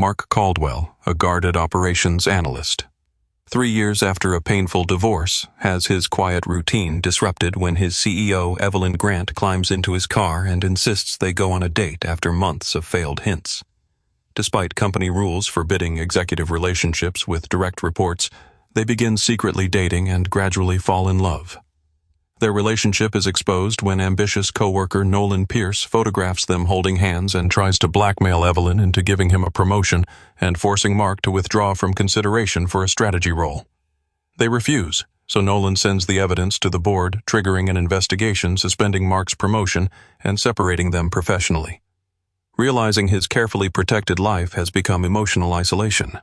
Mark Caldwell, a guarded operations analyst. 3 years after a painful divorce, has his quiet routine disrupted when his CEO, Evelyn Grant, climbs into his car and insists they go on a date after months of failed hints. Despite company rules forbidding executive relationships with direct reports, they begin secretly dating and gradually fall in love. Their relationship is exposed when ambitious coworker Nolan Pierce photographs them holding hands and tries to blackmail Evelyn into giving him a promotion and forcing Mark to withdraw from consideration for a strategy role. They refuse, so Nolan sends the evidence to the board, triggering an investigation suspending Mark's promotion and separating them professionally. Realizing his carefully protected life has become emotional isolation,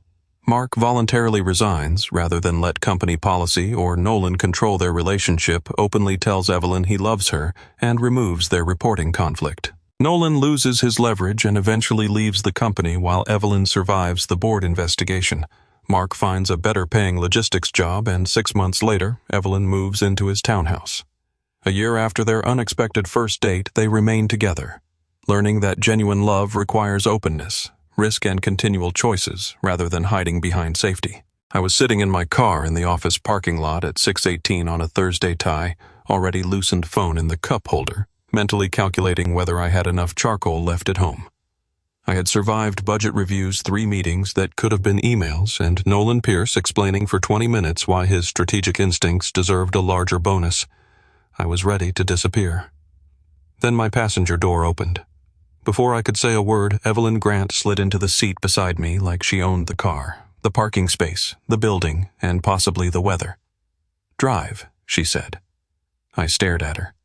Mark voluntarily resigns rather than let company policy or Nolan control their relationship, openly tells Evelyn he loves her, and removes their reporting conflict. Nolan loses his leverage and eventually leaves the company while Evelyn survives the board investigation. Mark finds a better-paying logistics job, and 6 months later, Evelyn moves into his townhouse. A year after their unexpected first date, they remain together, learning that genuine love requires openness, risk, and continual choices rather than hiding behind safety. I was sitting in my car in the office parking lot at 6:18 on a Thursday, already loosened phone in the cup holder, mentally calculating whether I had enough charcoal left at home. I had survived budget reviews, 3 meetings that could have been emails, and Nolan Pierce explaining for 20 minutes why his strategic instincts deserved a larger bonus. I was ready to disappear. Then my passenger door opened. Before I could say a word, Evelyn Grant slid into the seat beside me like she owned the car, the parking space, the building, and possibly the weather. "Drive," she said. I stared at her.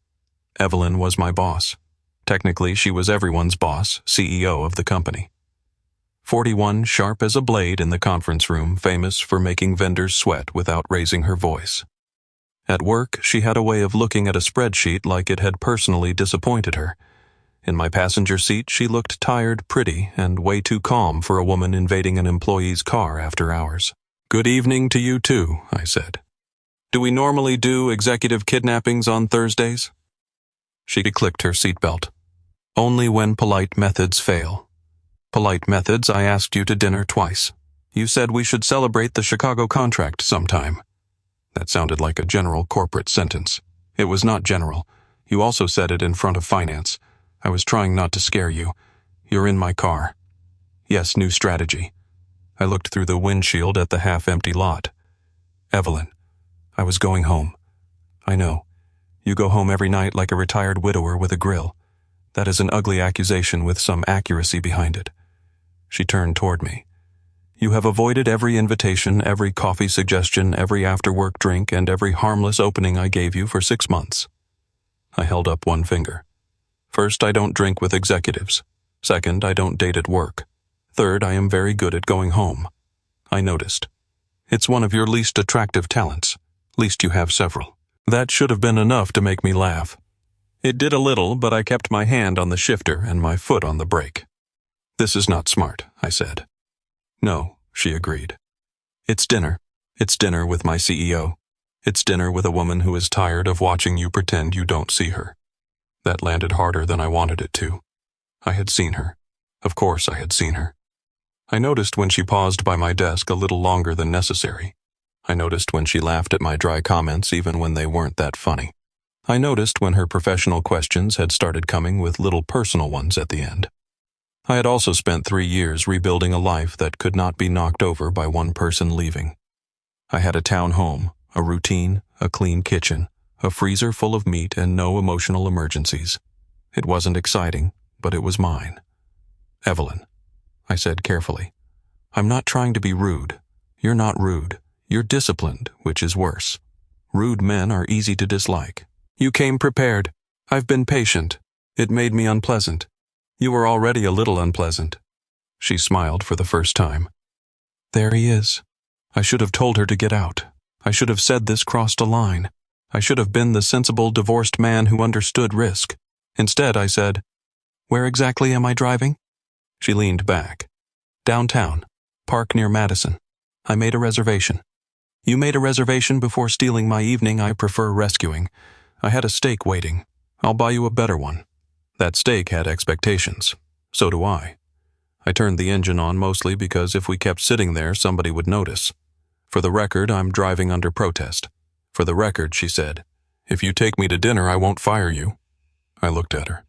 Evelyn was my boss. Technically, she was everyone's boss, CEO of the company. 41, sharp as a blade in the conference room, famous for making vendors sweat without raising her voice. At work, she had a way of looking at a spreadsheet like it had personally disappointed her. In my passenger seat, she looked tired, pretty, and way too calm for a woman invading an employee's car after hours. "Good evening to you too," I said. "Do we normally do executive kidnappings on Thursdays?" She clicked her seatbelt. "Only when polite methods fail." "Polite methods, I asked you to dinner twice. You said we should celebrate the Chicago contract sometime." That sounded like a general corporate sentence. It was not general. You also said it in front of finance. I was trying not to scare you. You're in my car. Yes, new strategy. I looked through the windshield at the half-empty lot. "Evelyn, I was going home." "I know. You go home every night like a retired widower with a grill. That is an ugly accusation with some accuracy behind it." She turned toward me. "You have avoided every invitation, every coffee suggestion, every after-work drink, and every harmless opening I gave you for 6 months." I held up one finger. "First, I don't drink with executives. Second, I don't date at work. Third, I am very good at going home." I noticed. "It's one of your least attractive talents. Least you have several." That should have been enough to make me laugh. It did a little, but I kept my hand on the shifter and my foot on the brake. "This is not smart," I said. "No," she agreed. "It's dinner. It's dinner with my CEO. It's dinner with a woman who is tired of watching you pretend you don't see her." That landed harder than I wanted it to. I had seen her. Of course I had seen her. I noticed when she paused by my desk a little longer than necessary. I noticed when she laughed at my dry comments even when they weren't that funny. I noticed when her professional questions had started coming with little personal ones at the end. I had also spent 3 years rebuilding a life that could not be knocked over by one person leaving. I had a town home, a routine, a clean kitchen, a freezer full of meat, and no emotional emergencies. It wasn't exciting, but it was mine. "Evelyn," I said carefully, "I'm not trying to be rude. You're not rude. You're disciplined, which is worse. Rude men are easy to dislike. You came prepared. I've been patient. It made me unpleasant. You were already a little unpleasant." She smiled for the first time. "There he is. I should have told her to get out. I should have said this crossed a line. I should have been the sensible divorced man who understood risk. Instead, I said, 'Where exactly am I driving?' She leaned back. 'Downtown. Park near Madison. I made a reservation.' 'You made a reservation before stealing my evening I prefer rescuing. I had a steak waiting. I'll buy you a better one.' That steak had expectations. So do I. I turned the engine on mostly because if we kept sitting there, somebody would notice. For the record, I'm driving under protest. For the record, she said, if you take me to dinner, I won't fire you. I looked at her.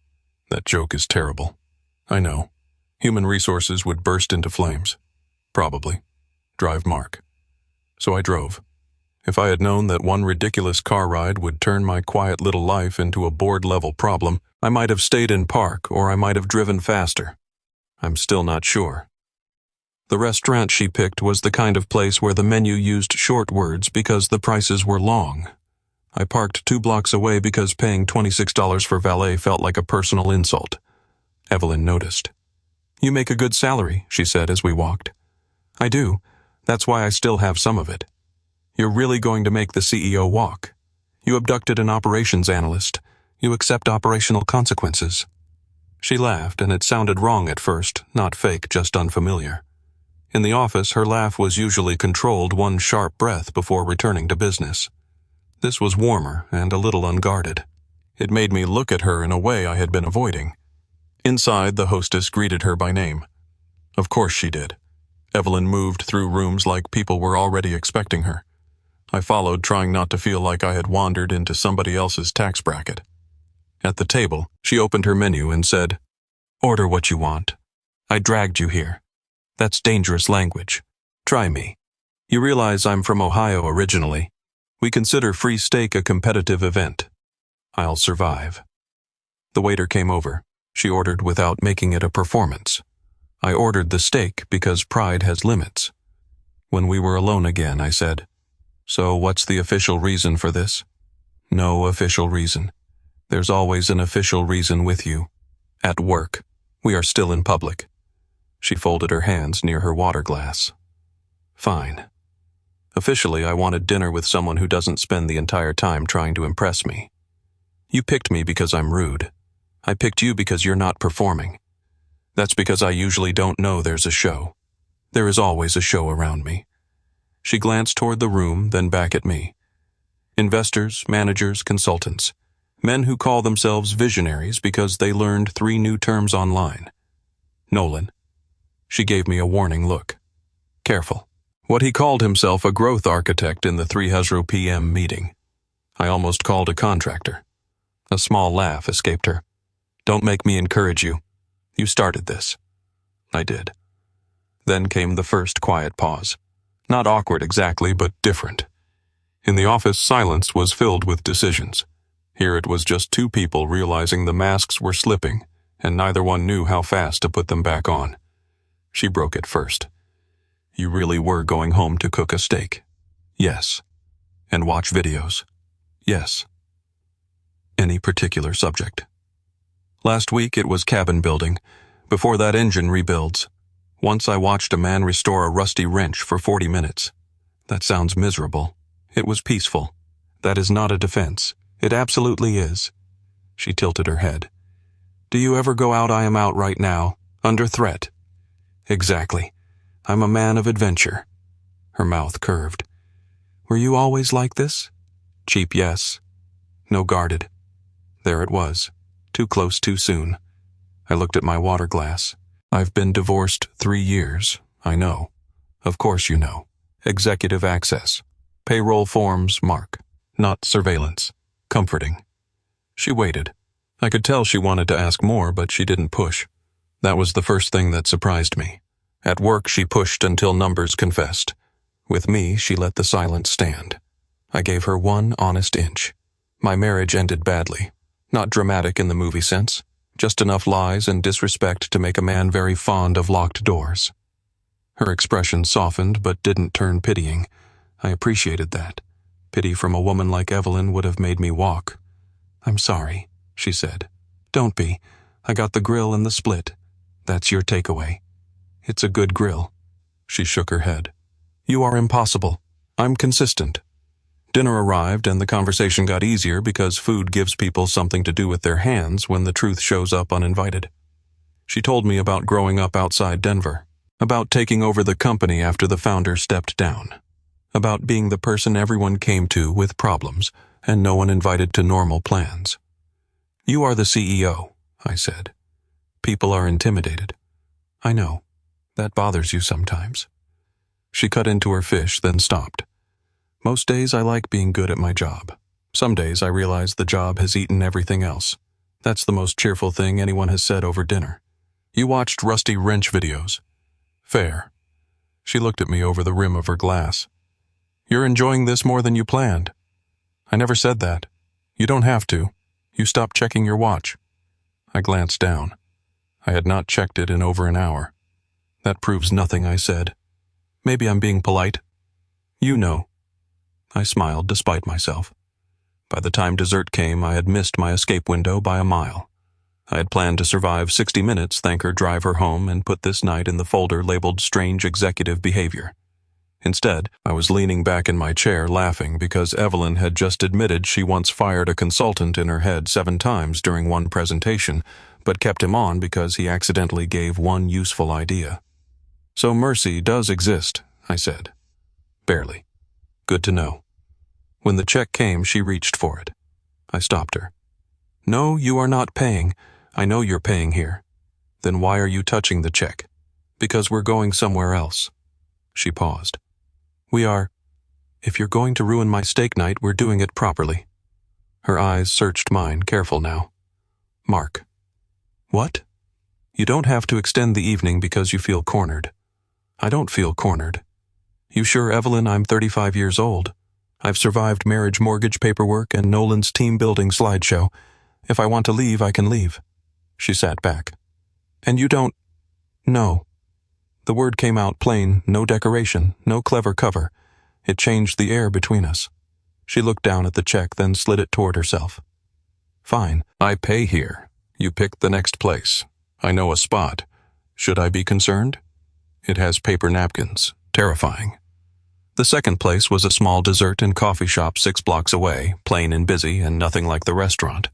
That joke is terrible. I know. Human resources would burst into flames. Probably. Drive Mark. So I drove. If I had known that one ridiculous car ride would turn my quiet little life into a board-level problem, I might have stayed in park or I might have driven faster. I'm still not sure. The restaurant she picked was the kind of place where the menu used short words because the prices were long. I parked 2 blocks away because paying $26 for valet felt like a personal insult. Evelyn noticed. You make a good salary, she said as we walked. I do. That's why I still have some of it. You're really going to make the CEO walk. You abducted an operations analyst. You accept operational consequences. She laughed, and it sounded wrong at first, not fake, just unfamiliar. In the office, her laugh was usually controlled, one sharp breath before returning to business. This was warmer and a little unguarded. It made me look at her in a way I had been avoiding. Inside, the hostess greeted her by name. Of course she did. Evelyn moved through rooms like people were already expecting her. I followed, trying not to feel like I had wandered into somebody else's tax bracket. At the table, she opened her menu and said, Order what you want. I dragged you here. That's dangerous language. Try me. You realize I'm from Ohio originally. We consider free steak a competitive event. I'll survive. The waiter came over. She ordered without making it a performance. I ordered the steak because pride has limits. When we were alone again, I said, So what's the official reason for this? No official reason. There's always an official reason with you. At work. We are still in public. She folded her hands near her water glass. Fine. Officially, I wanted dinner with someone who doesn't spend the entire time trying to impress me. You picked me because I'm rude. I picked you because you're not performing. That's because I usually don't know there's a show. There is always a show around me. She glanced toward the room, then back at me. Investors, managers, consultants. Men who call themselves visionaries because they learned 3 new terms online. Nolan. She gave me a warning look. Careful. What he called himself a growth architect in the 3 p.m. meeting. I almost called a contractor. A small laugh escaped her. Don't make me encourage you. You started this. I did. Then came the first quiet pause. Not awkward exactly, but different. In the office, silence was filled with decisions. Here it was just 2 people realizing the masks were slipping, and neither one knew how fast to put them back on. She broke it first. You really were going home to cook a steak? Yes. And watch videos? Yes. Any particular subject? Last week it was cabin building. Before that, engine rebuilds. Once I watched a man restore a rusty wrench for 40 minutes. That sounds miserable. It was peaceful. That is not a defense. It absolutely is. She tilted her head. Do you ever go out? I am out right now, under threat. Exactly. I'm a man of adventure. Her mouth curved. Were you always like this? Cheap, yes. No guarded. There it was. Too close too soon. I looked at my water glass. I've been divorced 3 years. I know. Of course you know. Executive access. Payroll forms, mark. Not surveillance. Comforting. She waited. I could tell she wanted to ask more, but she didn't push. That was the first thing that surprised me. At work, she pushed until numbers confessed. With me, she let the silence stand. I gave her 1 honest inch. My marriage ended badly. Not dramatic in the movie sense. Just enough lies and disrespect to make a man very fond of locked doors. Her expression softened but didn't turn pitying. I appreciated that. Pity from a woman like Evelyn would have made me walk. I'm sorry, she said. Don't be. I got the grill and the split. That's your takeaway. It's a good grill. She shook her head. You are impossible. I'm consistent. Dinner arrived and the conversation got easier because food gives people something to do with their hands when the truth shows up uninvited. She told me about growing up outside Denver, about taking over the company after the founder stepped down, about being the person everyone came to with problems and no one invited to normal plans. You are the CEO, I said. People are intimidated. I know. That bothers you sometimes. She cut into her fish, then stopped. Most days I like being good at my job. Some days I realize the job has eaten everything else. That's the most cheerful thing anyone has said over dinner. You watched Rusty Wrench videos. Fair. She looked at me over the rim of her glass. You're enjoying this more than you planned. I never said that. You don't have to. You stopped checking your watch. I glanced down. I had not checked it in over an hour. That proves nothing, I said. Maybe I'm being polite. You know. I smiled despite myself. By the time dessert came, I had missed my escape window by a mile. I had planned to survive 60 minutes, thank her, drive her home, and put this night in the folder labeled Strange Executive Behavior. Instead, I was leaning back in my chair laughing because Evelyn had just admitted she once fired a consultant in her head 7 times during one presentation, but kept him on because he accidentally gave one useful idea. So mercy does exist, I said. Barely. Good to know. When the check came, she reached for it. I stopped her. No, you are not paying. I know you're paying here. Then why are you touching the check? Because we're going somewhere else. She paused. We are. If you're going to ruin my steak night, we're doing it properly. Her eyes searched mine, careful now. Mark. What? You don't have to extend the evening because you feel cornered. I don't feel cornered. You sure, Evelyn, I'm 35 years old. I've survived marriage mortgage paperwork and Nolan's team-building slideshow. If I want to leave, I can leave. She sat back. And you don't... No. The word came out plain, no decoration, no clever cover. It changed the air between us. She looked down at the check, then slid it toward herself. Fine, I pay here. You pick the next place. I know a spot. Should I be concerned? It has paper napkins. Terrifying. The second place was a small dessert and coffee shop 6 blocks away, plain and busy and nothing like the restaurant.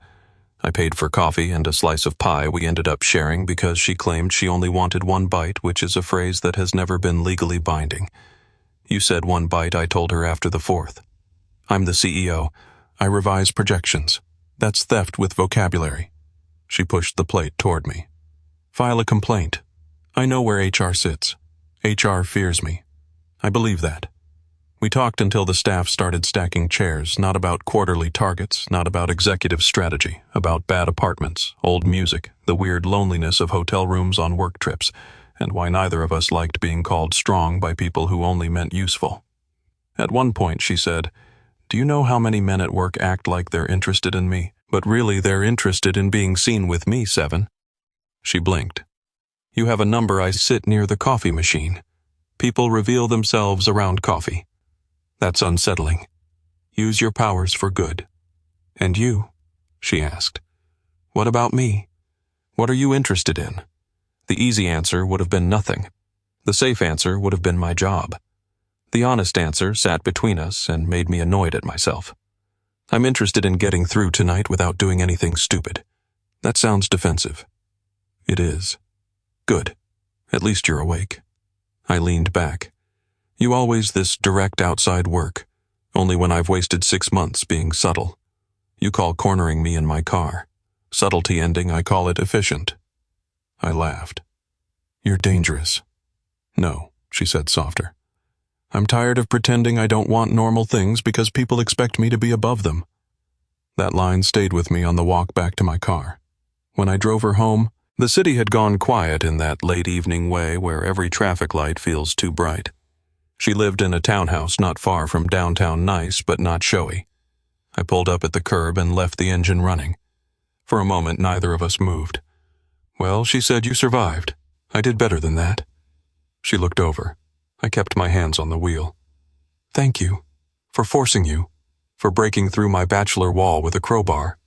I paid for coffee and a slice of pie we ended up sharing because she claimed she only wanted 1 bite, which is a phrase that has never been legally binding. You said 1 bite, I told her after the 4th. I'm the CEO. I revise projections. That's theft with vocabulary. She pushed the plate toward me. File a complaint. I know where HR sits. HR fears me. I believe that. We talked until the staff started stacking chairs, not about quarterly targets, not about executive strategy, about bad apartments, old music, the weird loneliness of hotel rooms on work trips, and why neither of us liked being called strong by people who only meant useful. At one point she said, Do you know how many men at work act like they're interested in me, but really they're interested in being seen with me, Seven? She blinked. You have a number. I sit near the coffee machine. People reveal themselves around coffee. That's unsettling. Use your powers for good. And you? She asked. What about me? What are you interested in? The easy answer would have been nothing. The safe answer would have been my job. The honest answer sat between us and made me annoyed at myself. I'm interested in getting through tonight without doing anything stupid. That sounds defensive. It is. Good. At least you're awake. I leaned back. You always this direct outside work, only when I've wasted 6 months being subtle. You call cornering me in my car. Subtlety ending, I call it efficient. I laughed. You're dangerous. No, she said softer. I'm tired of pretending I don't want normal things because people expect me to be above them. That line stayed with me on the walk back to my car. When I drove her home, the city had gone quiet in that late evening way where every traffic light feels too bright. She lived in a townhouse not far from downtown nice but not showy. I pulled up at the curb and left the engine running. For a moment, neither of us moved. Well, she said, you survived. I did better than that. She looked over. I kept my hands on the wheel. Thank you. For forcing you. For breaking through my bachelor wall with a crowbar.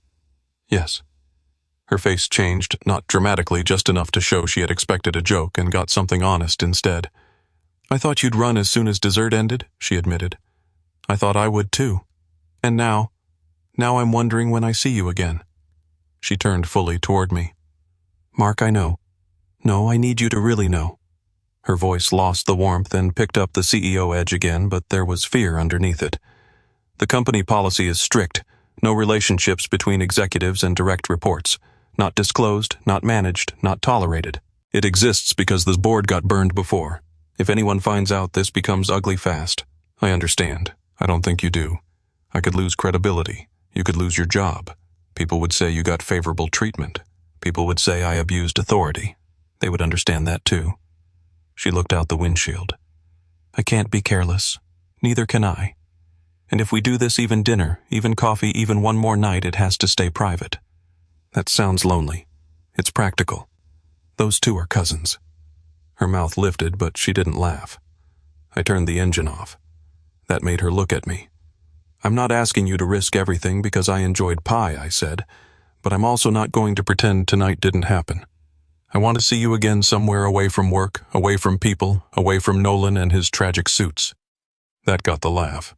Yes. Her face changed, not dramatically, just enough to show she had expected a joke and got something honest instead. I thought you'd run as soon as dessert ended, she admitted. I thought I would too. And now I'm wondering when I see you again. She turned fully toward me. Mark, I know. No, I need you to really know. Her voice lost the warmth and picked up the CEO edge again, but there was fear underneath it. The company policy is strict. No relationships between executives and direct reports. Not disclosed, not managed, not tolerated. It exists because this board got burned before. If anyone finds out, this becomes ugly fast. I understand. I don't think you do. I could lose credibility. You could lose your job. People would say you got favorable treatment. People would say I abused authority. They would understand that too. She looked out the windshield. I can't be careless. Neither can I. And if we do this, even dinner, even coffee, even one more night, it has to stay private. That sounds lonely. It's practical. Those two are cousins. Her mouth lifted, but she didn't laugh. I turned the engine off. That made her look at me. I'm not asking you to risk everything because I enjoyed pie, I said, but I'm also not going to pretend tonight didn't happen. I want to see you again somewhere away from work, away from people, away from Nolan and his tragic suits. That got the laugh.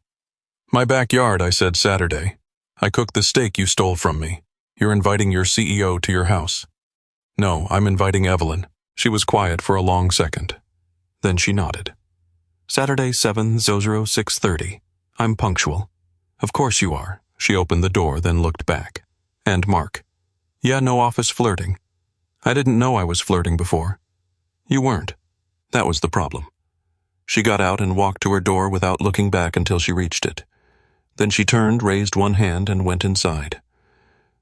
My backyard, I said Saturday. I cooked the steak you stole from me. You're inviting your CEO to your house. No, I'm inviting Evelyn. She was quiet for a long second. Then she nodded. Saturday 7:06:30. I'm punctual. Of course you are. She opened the door, then looked back. And Mark. Yeah, no office flirting. I didn't know I was flirting before. You weren't. That was the problem. She got out and walked to her door without looking back until she reached it. Then she turned, raised one hand, and went inside.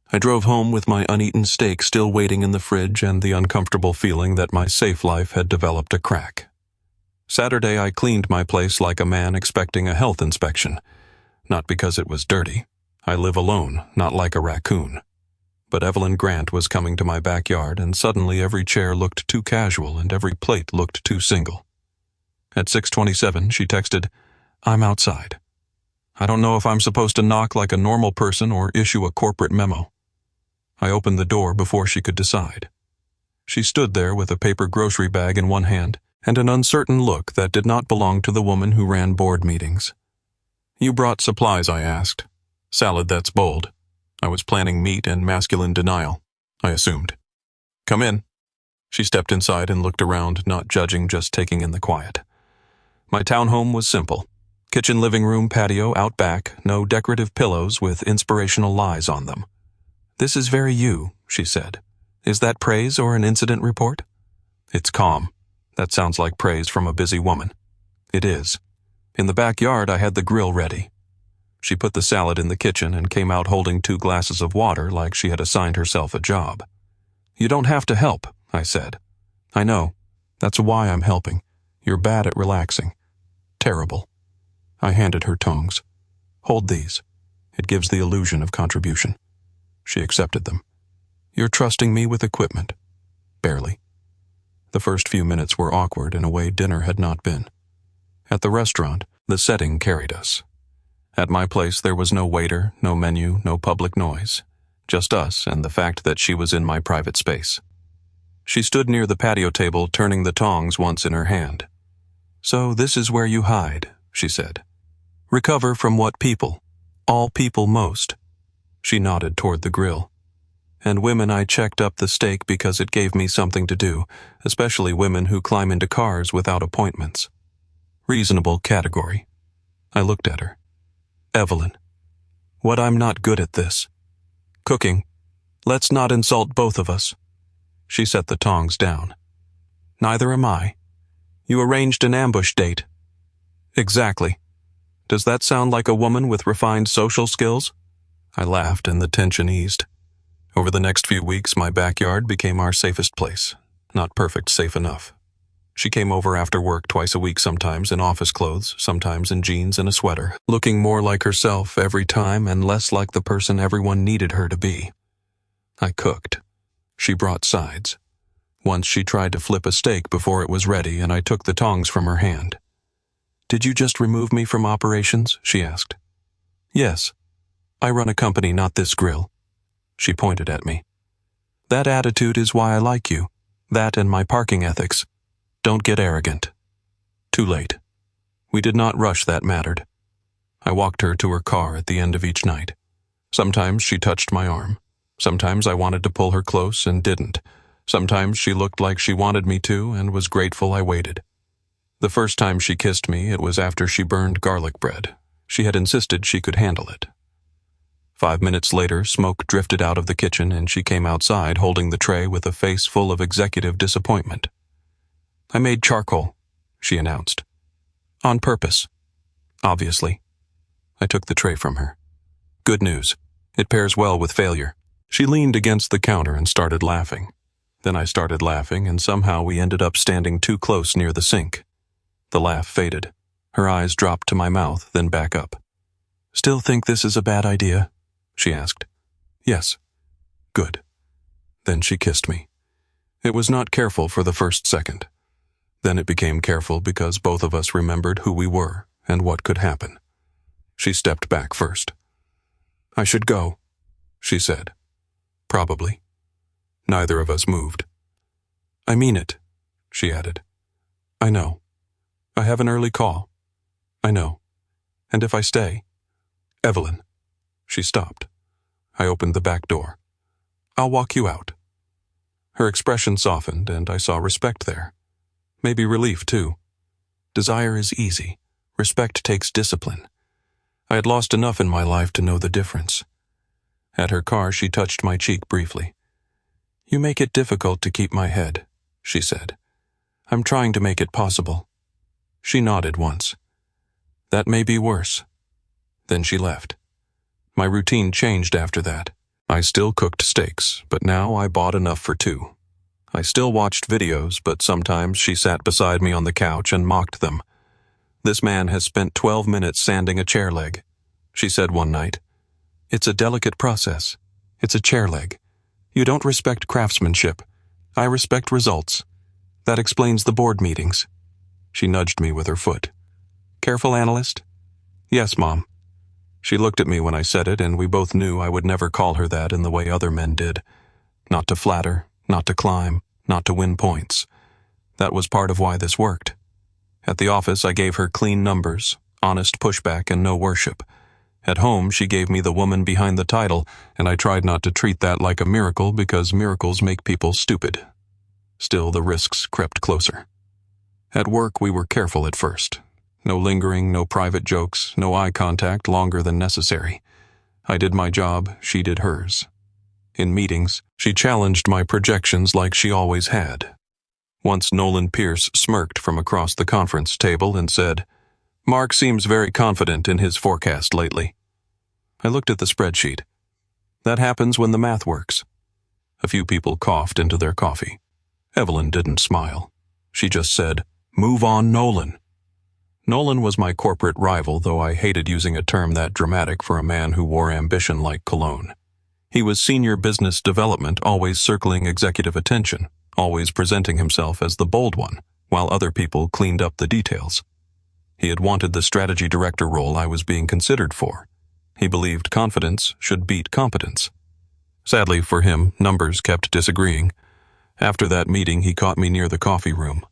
I drove home with my uneaten steak still waiting in the fridge and the uncomfortable feeling that my safe life had developed a crack. Saturday I cleaned my place like a man expecting a health inspection. Not because it was dirty. I live alone, not like a raccoon. But Evelyn Grant was coming to my backyard, and suddenly every chair looked too casual and every plate looked too single. At 6:27, she texted, I'm outside. I don't know if I'm supposed to knock like a normal person or issue a corporate memo. I opened the door before she could decide. She stood there with a paper grocery bag in one hand and an uncertain look that did not belong to the woman who ran board meetings. You brought supplies, I asked. Salad, that's bold. I was planning meat and masculine denial, I assumed. Come in. She stepped inside and looked around, not judging, just taking in the quiet. My townhome was simple. Kitchen, living room, patio, out back, no decorative pillows with inspirational lies on them. This is very you, she said. Is that praise or an incident report? It's calm. That sounds like praise from a busy woman. It is. In the backyard, I had the grill ready. She put the salad in the kitchen and came out holding 2 glasses of water like she had assigned herself a job. You don't have to help, I said. I know. That's why I'm helping. You're bad at relaxing. Terrible. I handed her tongs. Hold these. It gives the illusion of contribution. She accepted them. You're trusting me with equipment. Barely. The first few minutes were awkward in a way dinner had not been. At the restaurant, the setting carried us. At my place, there was no waiter, no menu, no public noise. Just us and the fact that she was in my private space. She stood near the patio table, turning the tongs once in her hand. So this is where you hide, she said. Recover from what people? All people most. She nodded toward the grill. And women, I checked up the steak because it gave me something to do, especially women who climb into cars without appointments. Reasonable category. I looked at her. Evelyn. What I'm not good at this. Cooking. Let's not insult both of us. She set the tongs down. Neither am I. You arranged an ambush date. Exactly. Does that sound like a woman with refined social skills? I laughed and the tension eased. Over the next few weeks, my backyard became our safest place. Not perfect, safe enough. She came over after work twice a week, sometimes in office clothes, sometimes in jeans and a sweater, looking more like herself every time and less like the person everyone needed her to be. I cooked. She brought sides. Once she tried to flip a steak before it was ready, and I took the tongs from her hand. Did you just remove me from operations? She asked. Yes. I run a company, not this grill. She pointed at me. That attitude is why I like you. That and my parking ethics. Don't get arrogant. Too late. We did not rush, that mattered. I walked her to her car at the end of each night. Sometimes she touched my arm. Sometimes I wanted to pull her close and didn't. Sometimes she looked like she wanted me to and was grateful I waited. The first time she kissed me, it was after she burned garlic bread. She had insisted she could handle it. 5 minutes later, smoke drifted out of the kitchen and she came outside holding the tray with a face full of executive disappointment. "I made charcoal," she announced. "On purpose. Obviously." I took the tray from her. "Good news. It pairs well with failure." She leaned against the counter and started laughing. Then I started laughing, and somehow we ended up standing too close near the sink. The laugh faded. Her eyes dropped to my mouth, then back up. "Still think this is a bad idea?" she asked. "Yes." "Good." Then she kissed me. It was not careful for the first second. Then it became careful because both of us remembered who we were and what could happen. She stepped back first. "I should go," she said. "Probably." Neither of us moved. "I mean it," she added. "I know. I have an early call. I know. And if I stay—" "Evelyn." She stopped. I opened the back door. "I'll walk you out." Her expression softened, and I saw respect there. Maybe relief, too. Desire is easy. Respect takes discipline. I had lost enough in my life to know the difference. At her car, she touched my cheek briefly. "You make it difficult to keep my head," she said. "I'm trying to make it possible." She nodded once. "That may be worse." Then she left. My routine changed after that. I still cooked steaks, but now I bought enough for 2. I still watched videos, but sometimes she sat beside me on the couch and mocked them. "This man has spent 12 minutes sanding a chair leg," she said one night. "It's a delicate process. It's a chair leg. You don't respect craftsmanship. I respect results. That explains the board meetings." She nudged me with her foot. "Careful, analyst?" "Yes, Mom." She looked at me when I said it, and we both knew I would never call her that in the way other men did. Not to flatter, not to climb, not to win points. That was part of why this worked. At the office, I gave her clean numbers, honest pushback, and no worship. At home, she gave me the woman behind the title, and I tried not to treat that like a miracle because miracles make people stupid. Still, the risks crept closer. At work, we were careful at first. No lingering, no private jokes, no eye contact longer than necessary. I did my job, she did hers. In meetings, she challenged my projections like she always had. Once Nolan Pierce smirked from across the conference table and said, "Mark seems very confident in his forecast lately." I looked at the spreadsheet. That happens when the math works. A few people coughed into their coffee. Evelyn didn't smile. She just said, "Move on, Nolan." Nolan was my corporate rival, though I hated using a term that dramatic for a man who wore ambition like cologne. He was senior business development, always circling executive attention, always presenting himself as the bold one, while other people cleaned up the details. He had wanted the strategy director role I was being considered for. He believed confidence should beat competence. Sadly for him, numbers kept disagreeing. After that meeting, he caught me near the coffee room.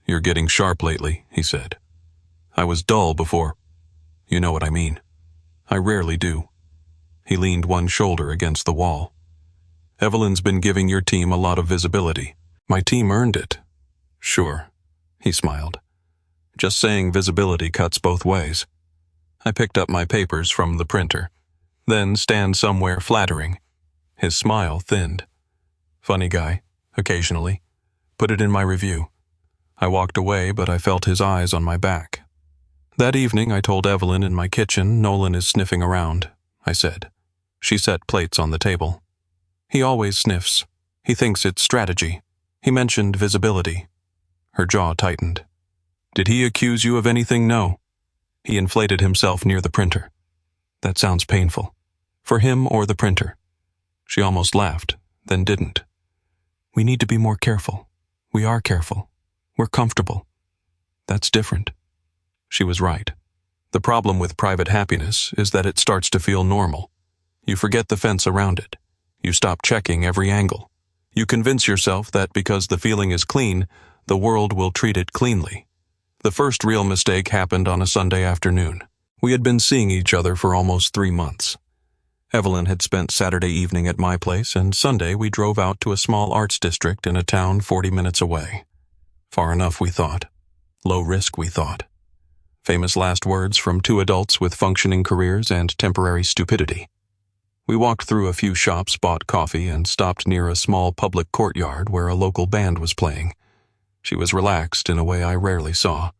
"You're getting sharp lately," he said. "I was dull before. You know what I mean. I rarely do." He leaned one shoulder against the wall. "Evelyn's been giving your team a lot of visibility. My team earned it." "Sure," he smiled. "Just saying visibility cuts both ways." I picked up my papers from the printer. "Then stand somewhere flattering." His smile thinned. "Funny guy, occasionally. Put it in my review." I walked away, but I felt his eyes on my back. That evening, I told Evelyn in my kitchen, "Nolan is sniffing around," I said. She set plates on the table. "He always sniffs. He thinks it's strategy." He mentioned visibility. Her jaw tightened. "Did he accuse you of anything?" "No." He inflated himself near the printer. "That sounds painful. For him or the printer." She almost laughed, then didn't. "We need to be more careful. We are careful. We're comfortable. That's different." She was right. The problem with private happiness is that it starts to feel normal. You forget the fence around it. You stop checking every angle. You convince yourself that because the feeling is clean, the world will treat it cleanly. The first real mistake happened on a Sunday afternoon. We had been seeing each other for almost 3 months. Evelyn had spent Saturday evening at my place, and Sunday we drove out to a small arts district in a town 40 minutes away. Far enough, we thought. Low risk, we thought. Famous last words from 2 adults with functioning careers and temporary stupidity. We walked through a few shops, bought coffee, and stopped near a small public courtyard where a local band was playing. She was relaxed in a way I rarely saw.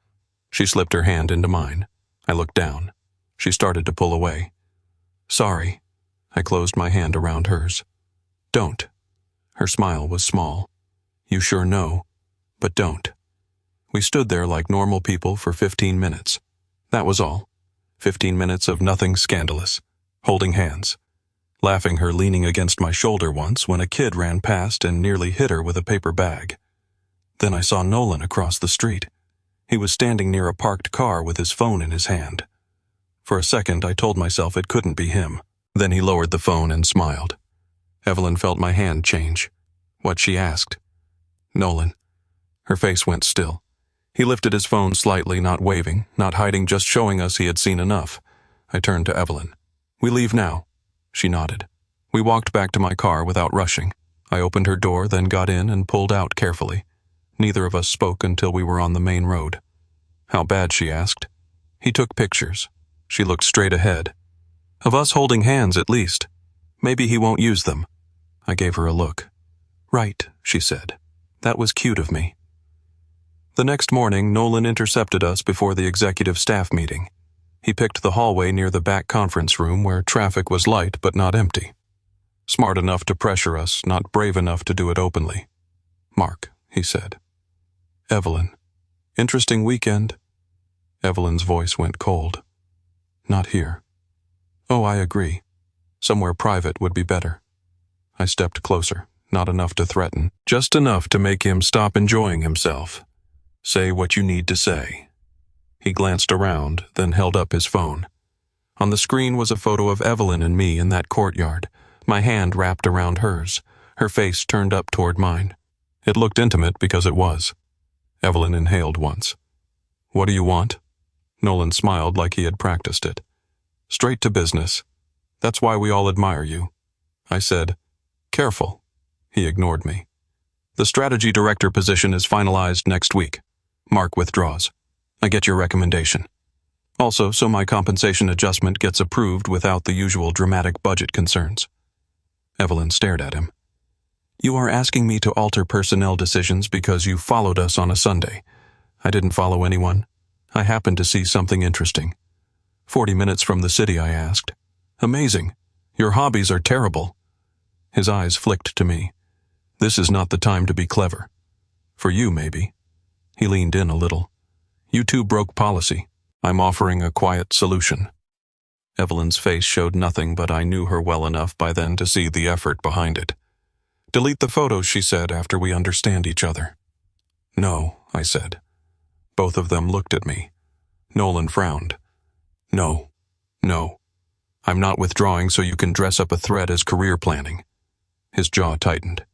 She slipped her hand into mine. I looked down. She started to pull away. "Sorry." I closed my hand around hers. "Don't." Her smile was small. "You sure know, but don't." We stood there like normal people for 15 minutes. That was all. 15 minutes of nothing scandalous. Holding hands. Laughing, her leaning against my shoulder once when a kid ran past and nearly hit her with a paper bag. Then I saw Nolan across the street. He was standing near a parked car with his phone in his hand. For a second, I told myself it couldn't be him. Then he lowered the phone and smiled. Evelyn felt my hand change. What she asked. "Nolan." Her face went still. He lifted his phone slightly, not waving, not hiding, just showing us he had seen enough. I turned to Evelyn. "We leave now." She nodded. We walked back to my car without rushing. I opened her door, then got in and pulled out carefully. Neither of us spoke until we were on the main road. "How bad?" she asked. He took pictures. She looked straight ahead. "Of us holding hands, at least. Maybe he won't use them." I gave her a look. "Right," she said. "That was cute of me." The next morning, Nolan intercepted us before the executive staff meeting. He picked the hallway near the back conference room where traffic was light but not empty. Smart enough to pressure us, not brave enough to do it openly. "Mark," he said. "Evelyn. Interesting weekend." Evelyn's voice went cold. "Not here." "Oh, I agree. Somewhere private would be better." I stepped closer, not enough to threaten, just enough to make him stop enjoying himself. "Say what you need to say." He glanced around, then held up his phone. On the screen was a photo of Evelyn and me in that courtyard, my hand wrapped around hers, her face turned up toward mine. It looked intimate because it was. Evelyn inhaled once. "What do you want?" Nolan smiled like he had practiced it. "Straight to business. That's why we all admire you." I said, "Careful." He ignored me. "The strategy director position is finalized next week. Mark withdraws. I get your recommendation. Also, so my compensation adjustment gets approved without the usual dramatic budget concerns." Evelyn stared at him. "You are asking me to alter personnel decisions because you followed us on a Sunday. I didn't follow anyone. I happened to see something interesting." 40 minutes from the city," I asked. "Amazing. Your hobbies are terrible." His eyes flicked to me. "This is not the time to be clever. For you, maybe." He leaned in a little. "You two broke policy. I'm offering a quiet solution." Evelyn's face showed nothing, but I knew her well enough by then to see the effort behind it. "Delete the photos," she said, "after we understand each other." "No," I said. Both of them looked at me. Nolan frowned. No. I'm not withdrawing so you can dress up a threat as career planning." His jaw tightened.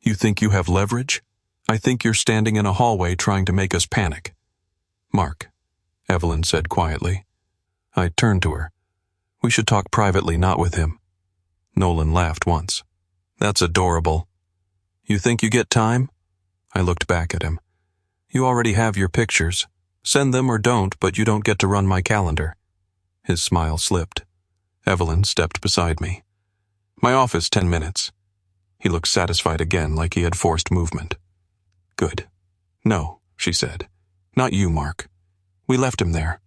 "You think you have leverage? I think you're standing in a hallway trying to make us panic." "Mark," Evelyn said quietly. I turned to her. "We should talk privately, not with him." Nolan laughed once. "That's adorable." "You think you get time?" I looked back at him. "You already have your pictures. Send them or don't, but you don't get to run my calendar." His smile slipped. Evelyn stepped beside me. "My office, 10 minutes." He looked satisfied again, like he had forced movement. "Good." "No," she said. "Not you, Mark." We left him there.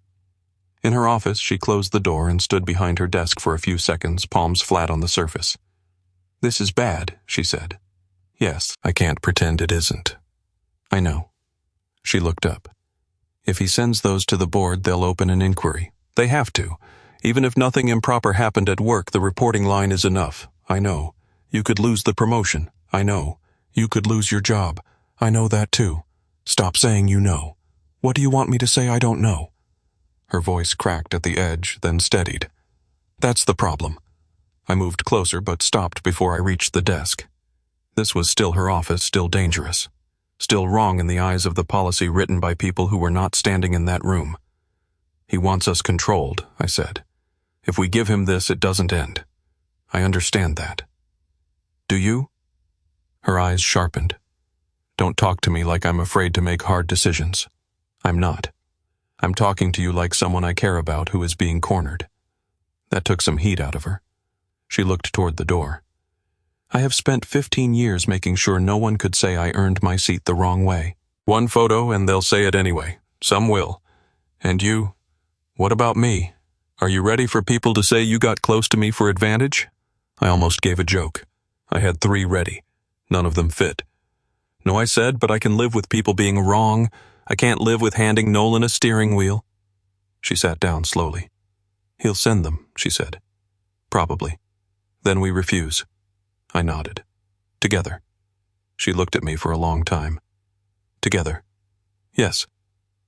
In her office, she closed the door and stood behind her desk for a few seconds, palms flat on the surface. "This is bad," she said. "Yes, I can't pretend it isn't." "I know." She looked up. "If he sends those to the board, they'll open an inquiry. They have to. Even if nothing improper happened at work, the reporting line is enough. I know. You could lose the promotion. I know. You could lose your job. I know that too. Stop saying you know. What do you want me to say I don't know?" Her voice cracked at the edge, then steadied. "That's the problem." I moved closer but stopped before I reached the desk. This was still her office, still dangerous. Still wrong in the eyes of the policy written by people who were not standing in that room. "He wants us controlled," I said. "If we give him this, it doesn't end. I understand that." "Do you?" Her eyes sharpened. "Don't talk to me like I'm afraid to make hard decisions. I'm not. I'm talking to you like someone I care about who is being cornered." That took some heat out of her. She looked toward the door. I have spent 15 years making sure no one could say I earned my seat the wrong way. One photo and they'll say it anyway. Some will. And you? What about me? Are you ready for people to say you got close to me for advantage? I almost gave a joke. I had 3 ready. None of them fit. No, I said, but I can live with people being wrong. I can't live with handing Nolan a steering wheel. She sat down slowly. He'll send them, she said. Probably. Then we refuse. I nodded. Together. She looked at me for a long time. Together. Yes.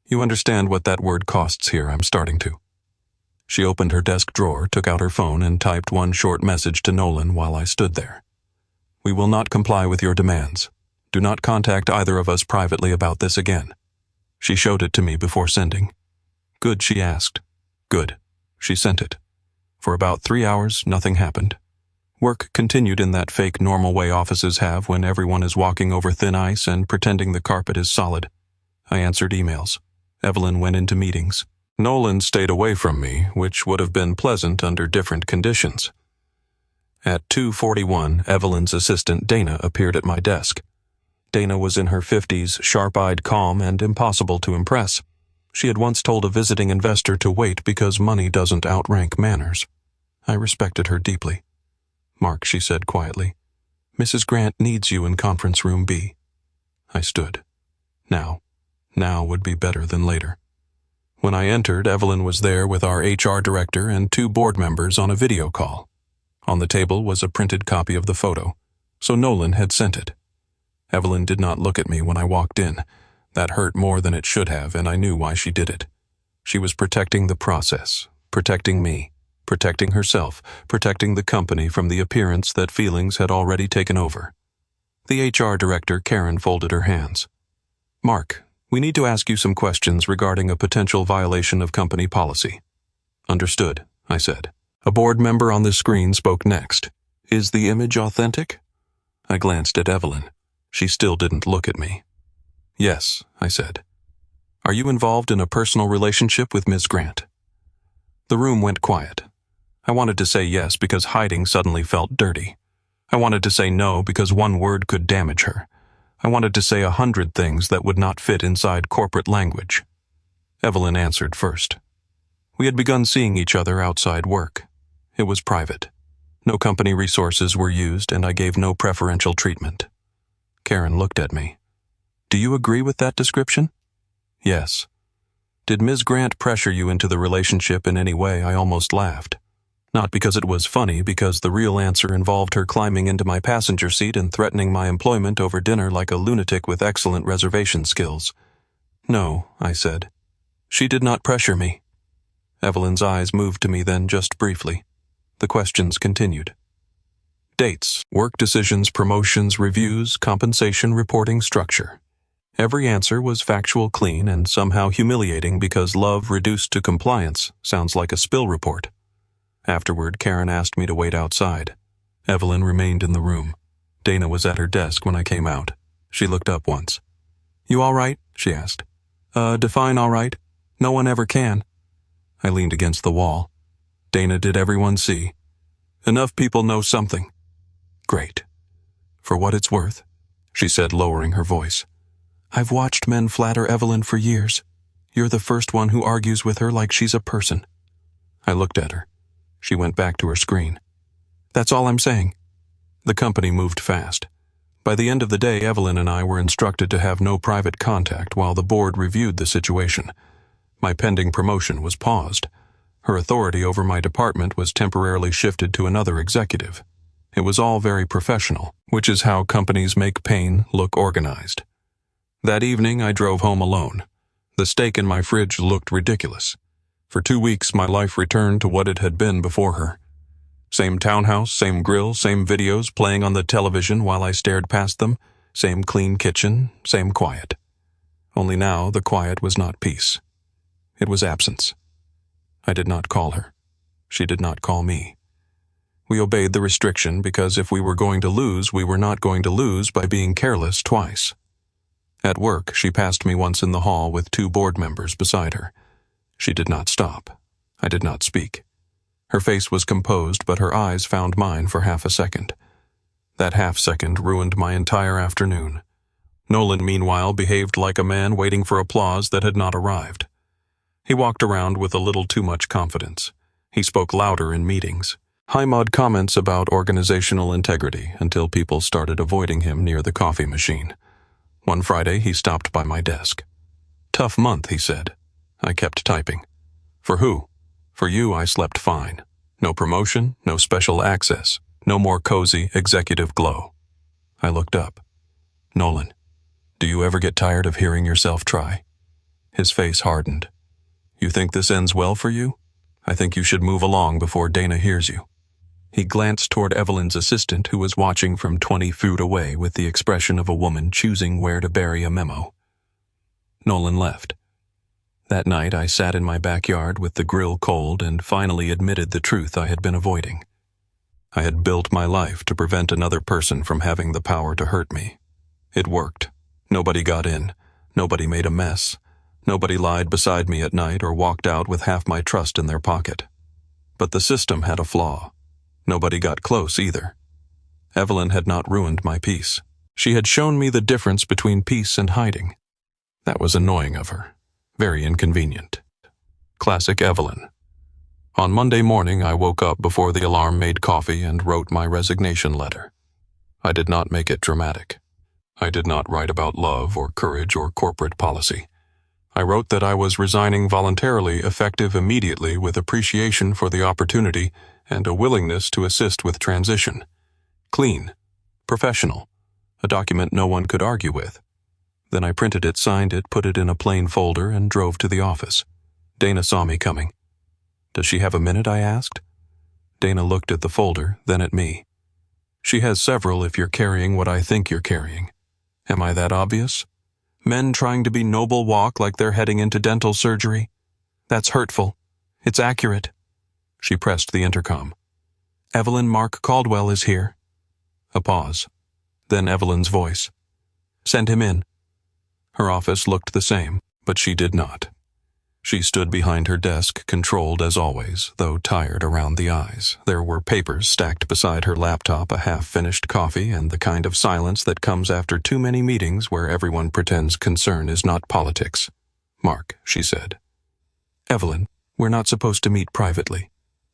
You understand what that word costs here, I'm starting to. She opened her desk drawer, took out her phone, and typed one short message to Nolan while I stood there. We will not comply with your demands. Do not contact either of us privately about this again. She showed it to me before sending. Good, she asked. Good. She sent it. For about 3 hours, nothing happened. Work continued in that fake normal way offices have when everyone is walking over thin ice and pretending the carpet is solid. I answered emails. Evelyn went into meetings. Nolan stayed away from me, which would have been pleasant under different conditions. At 2:41, Evelyn's assistant Dana appeared at my desk. Dana was in her 50s, sharp-eyed, calm, and impossible to impress. She had once told a visiting investor to wait because money doesn't outrank manners. I respected her deeply. Mark, she said quietly, Mrs. Grant needs you in conference room B. I stood. Now would be better than later. When I entered, Evelyn was there with our HR director and 2 board members on a video call. On the table was a printed copy of the photo, so Nolan had sent it. Evelyn did not look at me when I walked in. That hurt more than it should have, and I knew why she did it. She was protecting the process, protecting me, protecting herself, protecting the company from the appearance that feelings had already taken over. The HR director, Karen, folded her hands. Mark, we need to ask you some questions regarding a potential violation of company policy. Understood, I said. A board member on the screen spoke next. Is the image authentic? I glanced at Evelyn. She still didn't look at me. Yes, I said. Are you involved in a personal relationship with Ms. Grant? The room went quiet. I wanted to say yes because hiding suddenly felt dirty. I wanted to say no because one word could damage her. I wanted to say 100 things that would not fit inside corporate language. Evelyn answered first. We had begun seeing each other outside work. It was private. No company resources were used, and I gave no preferential treatment. Karen looked at me. Do you agree with that description? Yes. Did Ms. Grant pressure you into the relationship in any way? I almost laughed. Not because it was funny, because the real answer involved her climbing into my passenger seat and threatening my employment over dinner like a lunatic with excellent reservation skills. No, I said. She did not pressure me. Evelyn's eyes moved to me then just briefly. The questions continued. Dates, work decisions, promotions, reviews, compensation, reporting, structure. Every answer was factual, clean, and somehow humiliating because love reduced to compliance sounds like a spill report. Afterward, Karen asked me to wait outside. Evelyn remained in the room. Dana was at her desk when I came out. She looked up once. You all right? She asked. Define all right. No one ever can. I leaned against the wall. Dana, did everyone see? Enough people know something. Great. For what it's worth, she said, lowering her voice. I've watched men flatter Evelyn for years. You're the first one who argues with her like she's a person. I looked at her. She went back to her screen. That's all I'm saying. The company moved fast. By the end of the day, Evelyn and I were instructed to have no private contact while the board reviewed the situation. My pending promotion was paused. Her authority over my department was temporarily shifted to another executive. It was all very professional, which is how companies make pain look organized. That evening, I drove home alone. The steak in my fridge looked ridiculous. For 2 weeks, my life returned to what it had been before her. Same townhouse, same grill, same videos playing on the television while I stared past them, same clean kitchen, same quiet. Only now the quiet was not peace. It was absence. I did not call her. She did not call me. We obeyed the restriction because if we were going to lose, we were not going to lose by being careless twice. At work, she passed me once in the hall with 2 board members beside her. She did not stop. I did not speak. Her face was composed, but her eyes found mine for half a second. That half-second ruined my entire afternoon. Nolan, meanwhile, behaved like a man waiting for applause that had not arrived. He walked around with a little too much confidence. He spoke louder in meetings. High-mod comments about organizational integrity until people started avoiding him near the coffee machine. One Friday, he stopped by my desk. "Tough month," he said. I kept typing. "For who?" "For you, I slept fine. No promotion, no special access, no more cozy executive glow." I looked up. "Nolan, do you ever get tired of hearing yourself try?" His face hardened. "You think this ends well for you? I think you should move along before Dana hears you." He glanced toward Evelyn's assistant, who was watching from 20 feet away with the expression of a woman choosing where to bury a memo. Nolan left. That night, I sat in my backyard with the grill cold and finally admitted the truth I had been avoiding. I had built my life to prevent another person from having the power to hurt me. It worked. Nobody got in. Nobody made a mess. Nobody lied beside me at night or walked out with half my trust in their pocket. But the system had a flaw. Nobody got close either. Evelyn had not ruined my peace. She had shown me the difference between peace and hiding. That was annoying of her. Very inconvenient. Classic Evelyn. On Monday morning, I woke up before the alarm made coffee and wrote my resignation letter. I did not make it dramatic. I did not write about love or courage or corporate policy. I wrote that I was resigning voluntarily, effective immediately, with appreciation for the opportunity and a willingness to assist with transition. Clean. Professional. A document no one could argue with. Then I printed it, signed it, put it in a plain folder, and drove to the office. Dana saw me coming. "Does she have a minute?" I asked. Dana looked at the folder, then at me. "She has several if you're carrying what I think you're carrying. Am I that obvious? Men trying to be noble walk like they're heading into dental surgery? That's hurtful. It's accurate." She pressed the intercom. "Evelyn, Mark Caldwell is here." A pause. Then Evelyn's voice. "Send him in." Her office looked the same, but she did not. She stood behind her desk, controlled as always, though tired around the eyes. There were papers stacked beside her laptop, a half-finished coffee, and the kind of silence that comes after too many meetings where everyone pretends concern is not politics. "Mark," she said. "Evelyn, we're not supposed to meet privately.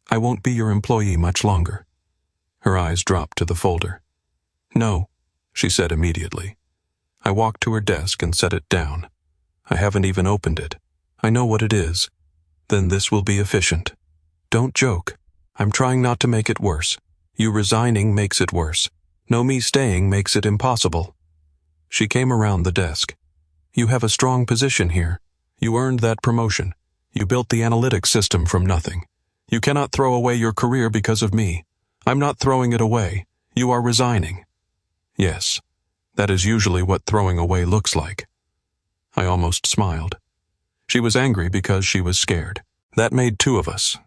I won't be your employee much longer." Her eyes dropped to the folder. "No," she said immediately. I walked to her desk and set it down. "I haven't even opened it. I know what it is. Then this will be efficient. Don't joke. I'm trying not to make it worse. You resigning makes it worse. No, me staying makes it impossible." She came around the desk. "You have a strong position here. You earned that promotion. You built the analytics system from nothing. You cannot throw away your career because of me. I'm not throwing it away. You are resigning." "Yes. That is usually what throwing away looks like." I almost smiled. She was angry because she was scared. "That made two of us.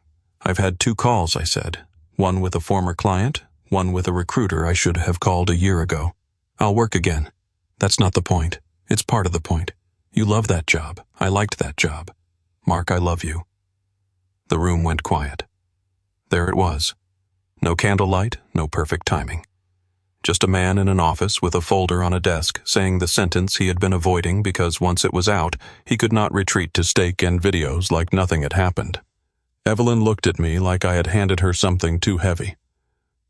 I've had 2 calls," I said. "One with a former client, one with a recruiter I should have called a year ago. I'll work again. That's not the point. It's part of the point. You love that job. I liked that job. Mark, I love you." The room went quiet. There it was. No candlelight, no perfect timing. Just a man in an office with a folder on a desk saying the sentence he had been avoiding because once it was out, he could not retreat to steak and videos like nothing had happened. Evelyn looked at me like I had handed her something too heavy.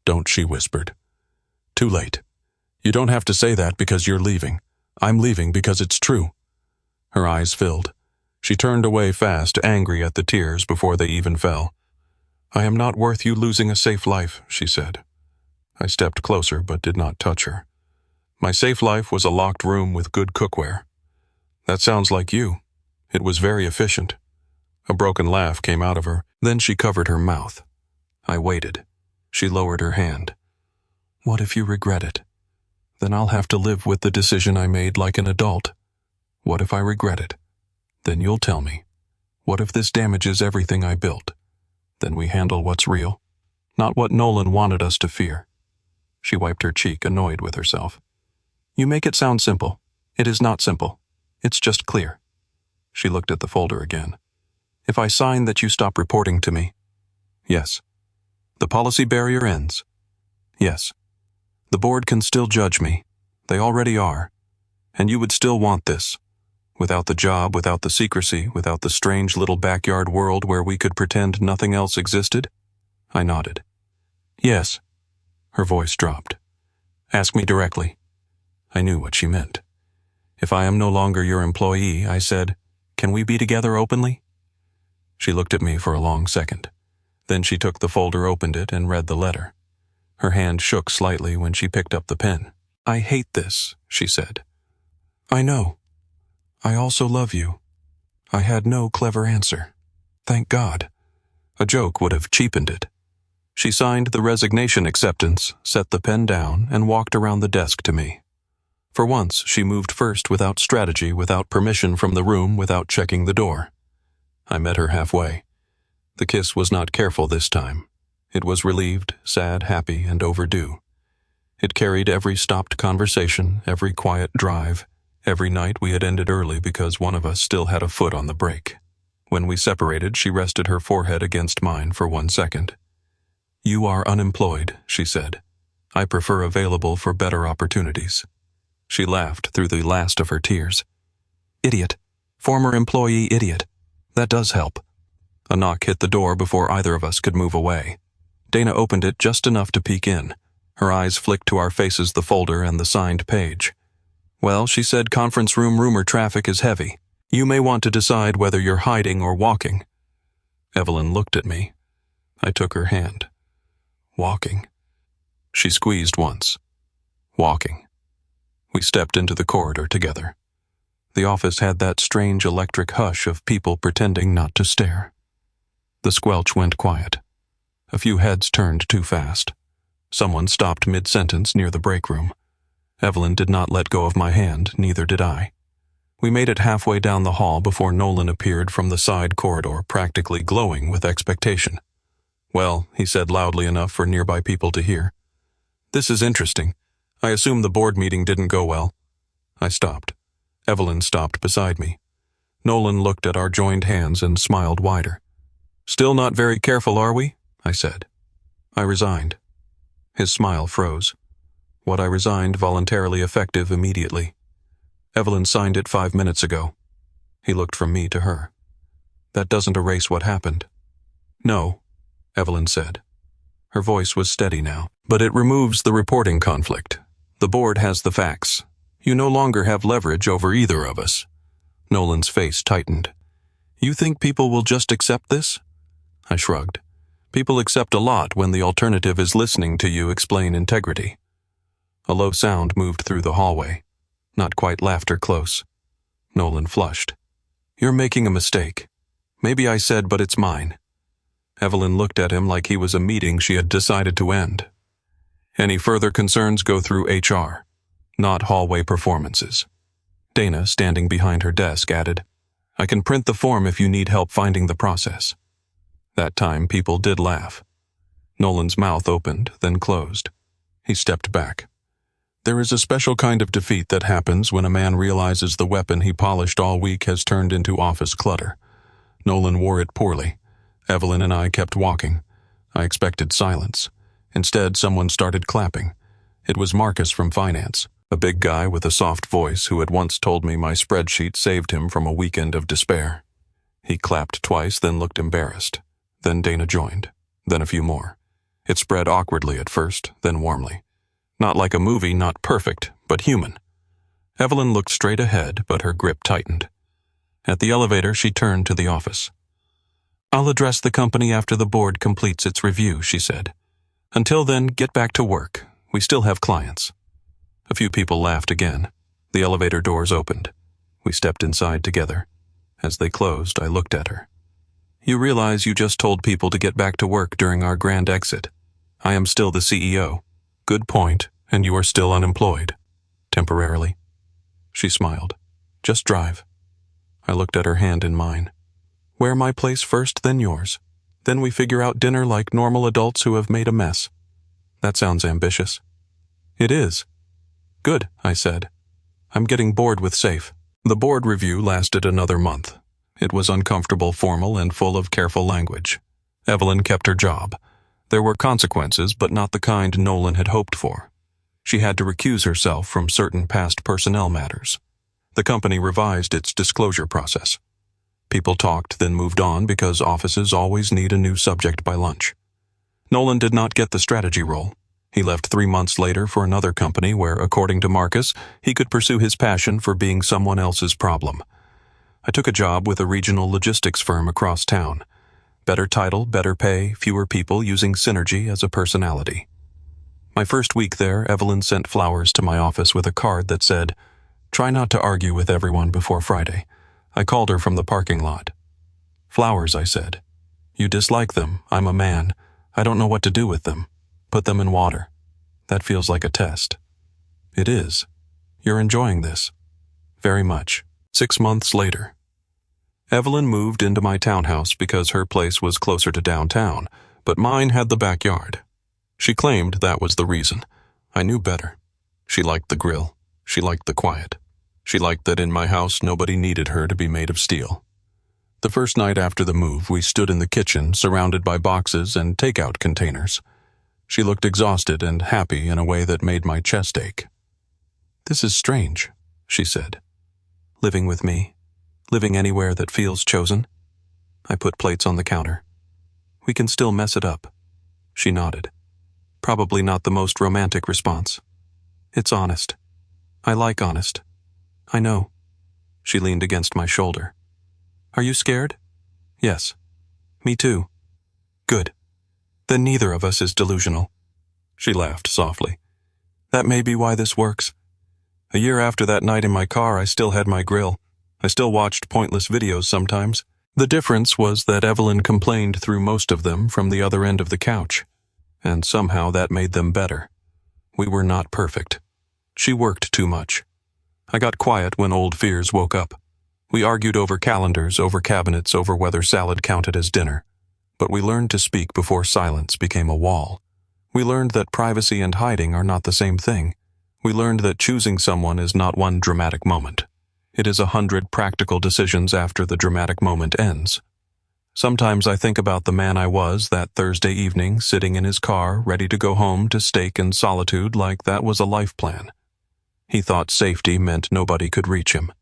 "Don't," she whispered. "Too late. You don't have to say that because you're leaving. I'm leaving because it's true." Her eyes filled. She turned away fast, angry at the tears before they even fell. "I am not worth you losing a safe life," she said. I stepped closer but did not touch her. "My safe life was a locked room with good cookware." "That sounds like you. It was very efficient." A broken laugh came out of her, then she covered her mouth. I waited. She lowered her hand. "What if you regret it? Then I'll have to live with the decision I made like an adult. What if I regret it? Then you'll tell me. What if this damages everything I built? Then we handle what's real, not what Nolan wanted us to fear." She wiped her cheek, annoyed with herself. "You make it sound simple. It is not simple. It's just clear." She looked at the folder again. "If I sign that you stop reporting to me?" "Yes." The policy barrier ends. Yes. The board can still judge me. They already are. And you would still want this. Without the job, without the secrecy, without the strange little backyard world where we could pretend nothing else existed? I nodded. Yes. Her voice dropped. Ask me directly. I knew what she meant. If I am no longer your employee, I said, can we be together openly? She looked at me for a long second. Then she took the folder, opened it, and read the letter. Her hand shook slightly when she picked up the pen. I hate this, she said. I know. I also love you. I had no clever answer. Thank God. A joke would have cheapened it. She signed the resignation acceptance, set the pen down, and walked around the desk to me. For once, she moved first without strategy, without permission from the room, without checking the door. I met her halfway. The kiss was not careful this time. It was relieved, sad, happy, and overdue. It carried every stopped conversation, every quiet drive, every night we had ended early because one of us still had a foot on the brake. When we separated, she rested her forehead against mine for 1 second. You are unemployed, she said. I prefer available for better opportunities. She laughed through the last of her tears. Idiot. Former employee idiot. That does help. A knock hit the door before either of us could move away. Dana opened it just enough to peek in. Her eyes flicked to our faces, the folder and the signed page. Well, she said, conference room rumor traffic is heavy. You may want to decide whether you're hiding or walking. Evelyn looked at me. I took her hand. Walking. She squeezed once. Walking. We stepped into the corridor together. The office had that strange electric hush of people pretending not to stare. The squelch went quiet. A few heads turned too fast. Someone stopped mid-sentence near the break room. Evelyn did not let go of my hand, neither did I. We made it halfway down the hall before Nolan appeared from the side corridor, practically glowing with expectation. Well, he said loudly enough for nearby people to hear. This is interesting. I assume the board meeting didn't go well. I stopped. Evelyn stopped beside me. Nolan looked at our joined hands and smiled wider. Still not very careful, are we? I said. I resigned. His smile froze. What I resigned voluntarily effective immediately. Evelyn signed it 5 minutes ago. He looked from me to her. That doesn't erase what happened. No, Evelyn said. Her voice was steady now. But it removes the reporting conflict. The board has the facts. You no longer have leverage over either of us. Nolan's face tightened. You think people will just accept this? I shrugged. People accept a lot when the alternative is listening to you explain integrity. A low sound moved through the hallway. Not quite laughter close. Nolan flushed. You're making a mistake. Maybe I said, but it's mine. Evelyn looked at him like he was a meeting she had decided to end. Any further concerns go through HR, not hallway performances. Dana, standing behind her desk, added, I can print the form if you need help finding the process. That time, people did laugh. Nolan's mouth opened, then closed. He stepped back. There is a special kind of defeat that happens when a man realizes the weapon he polished all week has turned into office clutter. Nolan wore it poorly. Evelyn and I kept walking. I expected silence. Instead, someone started clapping. It was Marcus from finance, a big guy with a soft voice who had once told me my spreadsheet saved him from a weekend of despair. He clapped twice, then looked embarrassed. Then Dana joined. Then a few more. It spread awkwardly at first, then warmly. Not like a movie, not perfect, but human. Evelyn looked straight ahead, but her grip tightened. At the elevator, she turned to the office. I'll address the company after the board completes its review, she said. Until then, get back to work. We still have clients. A few people laughed again. The elevator doors opened. We stepped inside together. As they closed, I looked at her. You realize you just told people to get back to work during our grand exit. I am still the CEO. Good point, and you are still unemployed. Temporarily. She smiled. Just drive. I looked at her hand in mine. Wear my place first, then yours. Then we figure out dinner like normal adults who have made a mess. That sounds ambitious. It is. Good, I said. I'm getting bored with safe. The board review lasted another month. It was uncomfortable, formal, and full of careful language. Evelyn kept her job. There were consequences, but not the kind Nolan had hoped for. She had to recuse herself from certain past personnel matters. The company revised its disclosure process. People talked, then moved on because offices always need a new subject by lunch. Nolan did not get the strategy role. He left 3 months later for another company where, according to Marcus, he could pursue his passion for being someone else's problem. I took a job with a regional logistics firm across town. Better title, better pay, fewer people using synergy as a personality. My first week there, Evelyn sent flowers to my office with a card that said, "Try not to argue with everyone before Friday." I called her from the parking lot. "Flowers," I said. "You dislike them. I'm a man. I don't know what to do with them. Put them in water. That feels like a test." "It is. You're enjoying this." "Very much." 6 months later. Evelyn moved into my townhouse because her place was closer to downtown, but mine had the backyard. She claimed that was the reason. I knew better. She liked the grill. She liked the quiet. She liked that in my house nobody needed her to be made of steel. The first night after the move, we stood in the kitchen, surrounded by boxes and takeout containers. She looked exhausted and happy in a way that made my chest ache. "This is strange," she said. "Living with me. Living anywhere that feels chosen." I put plates on the counter. "We can still mess it up." She nodded. Probably not the most romantic response. "It's honest. I like honest." "I know." She leaned against my shoulder. "Are you scared?" "Yes." "Me too." "Good. Then neither of us is delusional." She laughed softly. "That may be why this works. A year after that night in my car, I still had my grill. I still watched pointless videos sometimes. The difference was that Evelyn complained through most of them from the other end of the couch. And somehow that made them better. We were not perfect. She worked too much. I got quiet when old fears woke up. We argued over calendars, over cabinets, over whether salad counted as dinner. But we learned to speak before silence became a wall. We learned that privacy and hiding are not the same thing. We learned that choosing someone is not one dramatic moment. It is 100 practical decisions after the dramatic moment ends. Sometimes I think about the man I was that Thursday evening, sitting in his car, ready to go home to steak and solitude like that was a life plan. He thought safety meant nobody could reach him.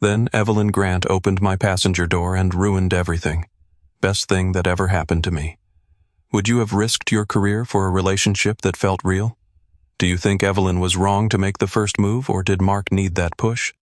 Then Evelyn Grant opened my passenger door and ruined everything. Best thing that ever happened to me. Would you have risked your career for a relationship that felt real? Do you think Evelyn was wrong to make the first move, or did Mark need that push?